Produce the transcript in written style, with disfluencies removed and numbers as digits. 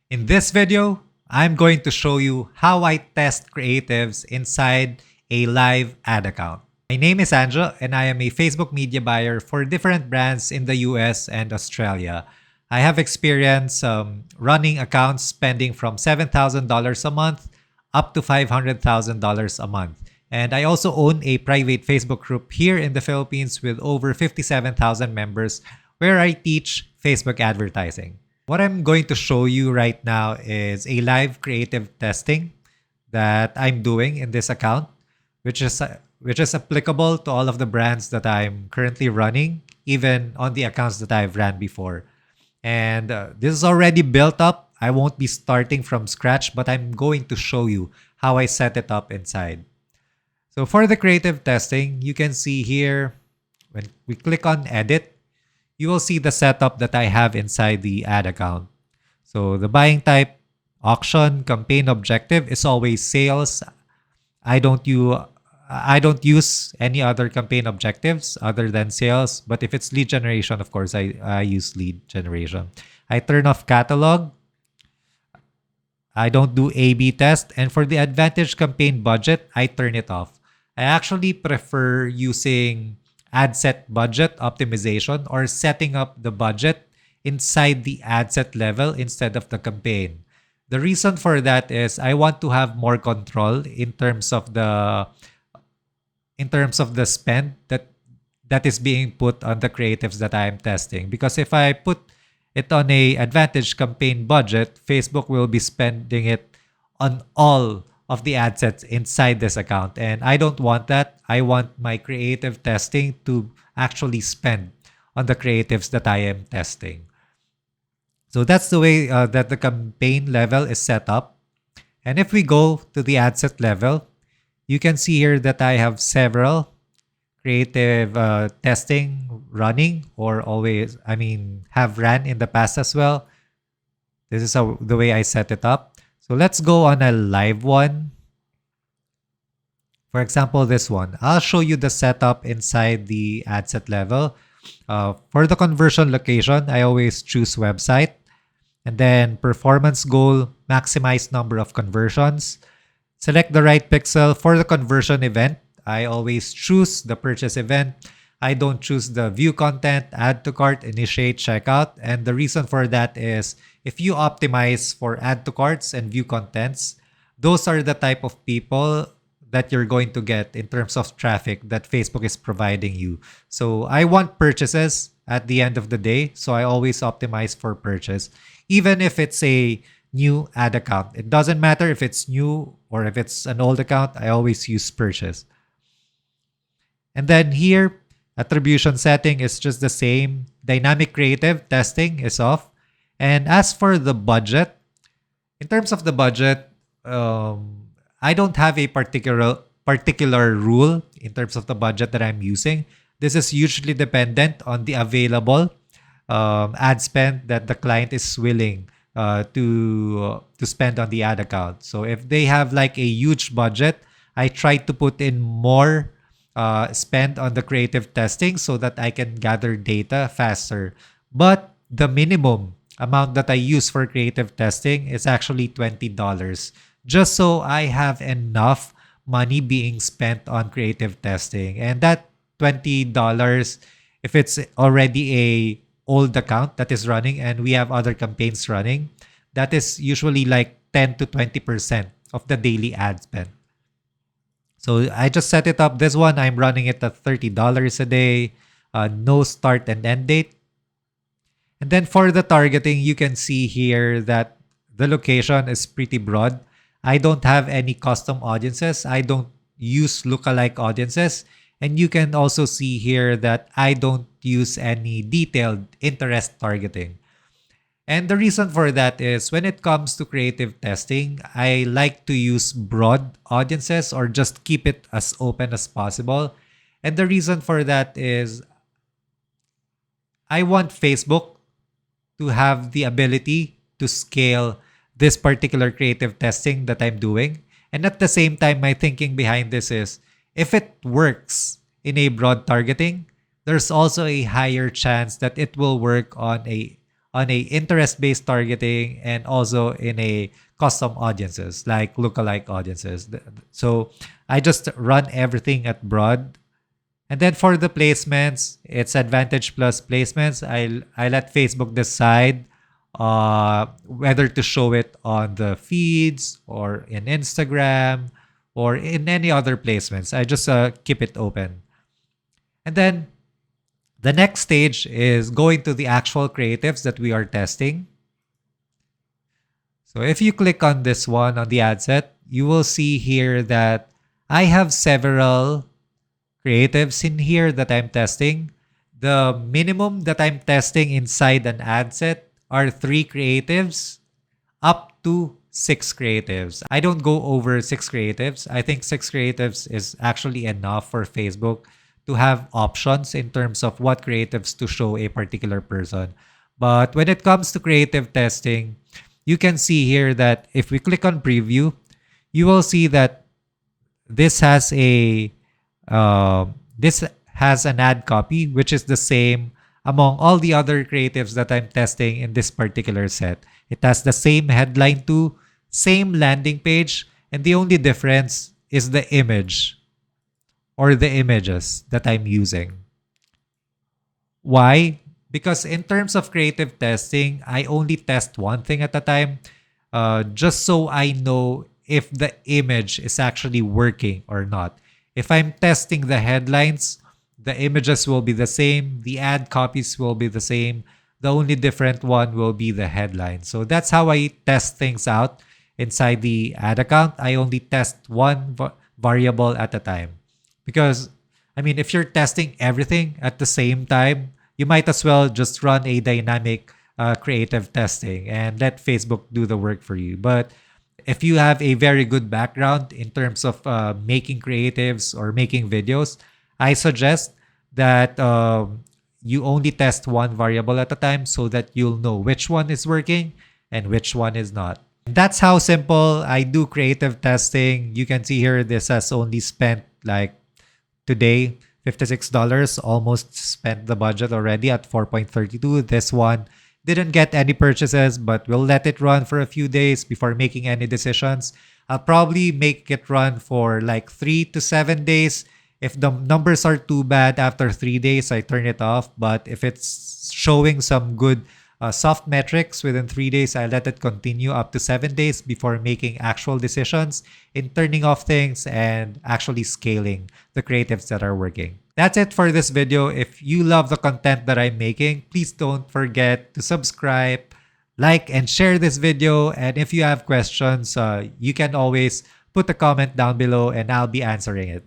In this video, I'm going to show you how I test creatives inside a live ad account. My name is Andrew and I am a Facebook media buyer for different brands in the US and Australia. I have experience running accounts spending from $7,000 a month up to $500,000 a month. And I also own a private Facebook group here in the Philippines with over 57,000 members where I teach Facebook advertising. What I'm going to show you right now is a live creative testing that I'm doing in this account, which is applicable to all of the brands that I'm currently running, even on the accounts that I've ran before. And this is already built up. I won't be starting from scratch, but I'm going to show you how I set it up inside. So for the creative testing, you can see here, when we click on edit, you will see the setup that I have inside the ad account. So the buying type, auction, campaign objective is always sales. I don't use any other campaign objectives other than sales. But if it's lead generation, of course, I use lead generation. I turn off catalog. I don't do A/B test. And for the advantage campaign budget, I turn it off. I actually prefer using ad set budget optimization or setting up the budget inside the ad set level instead of the campaign. The reason for that is I want to have more control in terms of the spend that is being put on the creatives that I am testing. Because if I put it on a advantage campaign budget, Facebook will be spending it on all of the ad sets inside this account. And I don't want that. I want my creative testing to actually spend on the creatives that I am testing. So that's the way that the campaign level is set up. And if we go to the ad set level, you can see here that I have several creative testing running have ran in the past as well. This is the way I set it up. So let's go on a live one. For example, this one. I'll show you the setup inside the ad set level. For the conversion location, I always choose website. And then performance goal, maximize number of conversions. Select the right pixel. For the conversion event, I always choose the purchase event. I don't choose the view content, add to cart, initiate checkout. And the reason for that is if you optimize for add to carts and view contents, those are the type of people that you're going to get in terms of traffic that Facebook is providing you. So I want purchases at the end of the day. So I always optimize for purchase, even if it's a new ad account. It doesn't matter if it's new or if it's an old account. I always use purchase. And then here, attribution setting is just the same. Dynamic creative testing is off. And as for the budget, in terms of the budget, I don't have a particular rule in terms of the budget that I'm using. This is usually dependent on the available ad spend that the client is willing to spend on the ad account. So if they have like a huge budget, I try to put in more spend on the creative testing so that I can gather data faster. But the minimum amount that I use for creative testing is actually $20, just so I have enough money being spent on creative testing. And that $20, if it's already a old account that is running and we have other campaigns running, that is usually like 10 to 20% of the daily ad spend. So I just set it up. This one, I'm running it at $30 a day, no start and end date. And then for the targeting, you can see here that the location is pretty broad. I don't have any custom audiences. I don't use lookalike audiences. And you can also see here that I don't use any detailed interest targeting. And the reason for that is when it comes to creative testing, I like to use broad audiences or just keep it as open as possible. And the reason for that is I want Facebook to have the ability to scale this particular creative testing that I'm doing. And at the same time, my thinking behind this is if it works in a broad targeting, there's also a higher chance that it will work on on a interest-based targeting and also in a custom audiences like lookalike audiences. So I just run everything at broad. And then for the placements, it's Advantage Plus placements. I let Facebook decide whether to show it on the feeds or in Instagram or in any other placements. I just keep it open. And then the next stage is going to the actual creatives that we are testing. So if you click on this one on the ad set, you will see here that I have several creatives in here that I'm testing. The minimum that I'm testing inside an ad set are 3 creatives up to 6 creatives. I don't go over 6 creatives. I think 6 creatives is actually enough for Facebook to have options in terms of what creatives to show a particular person. But when it comes to creative testing, you can see here that if we click on preview, you will see that this has an ad copy which is the same among all the other creatives that I'm testing in this particular set. It has the same headline too, same landing page, and the only difference is the image or the images that I'm using. Why? Because in terms of creative testing, I only test one thing at a time, just so I know if the image is actually working or not. If I'm testing the headlines, the images will be the same, the ad copies will be the same. The only different one will be the headline. So that's how I test things out inside the ad account. I only test one variable at a time. Because, I mean, if you're testing everything at the same time, you might as well just run a dynamic creative testing and let Facebook do the work for you. But if you have a very good background in terms of making creatives or making videos, I suggest that you only test one variable at a time so that you'll know which one is working and which one is not. That's how simple I do creative testing. You can see here this has only spent like today $56, almost spent the budget already at 4.32. This one didn't get any purchases, but we'll let it run for a few days before making any decisions. I'll probably make it run for like 3 to 7 days. If the numbers are too bad after 3 days, I turn it off. But if it's showing some good soft metrics within 3 days, I let it continue up to 7 days before making actual decisions in turning off things and actually scaling the creatives that are working. That's it for this video. If you love the content that I'm making, please don't forget to subscribe, like, and share this video. And if you have questions, you can always put a comment down below and I'll be answering it.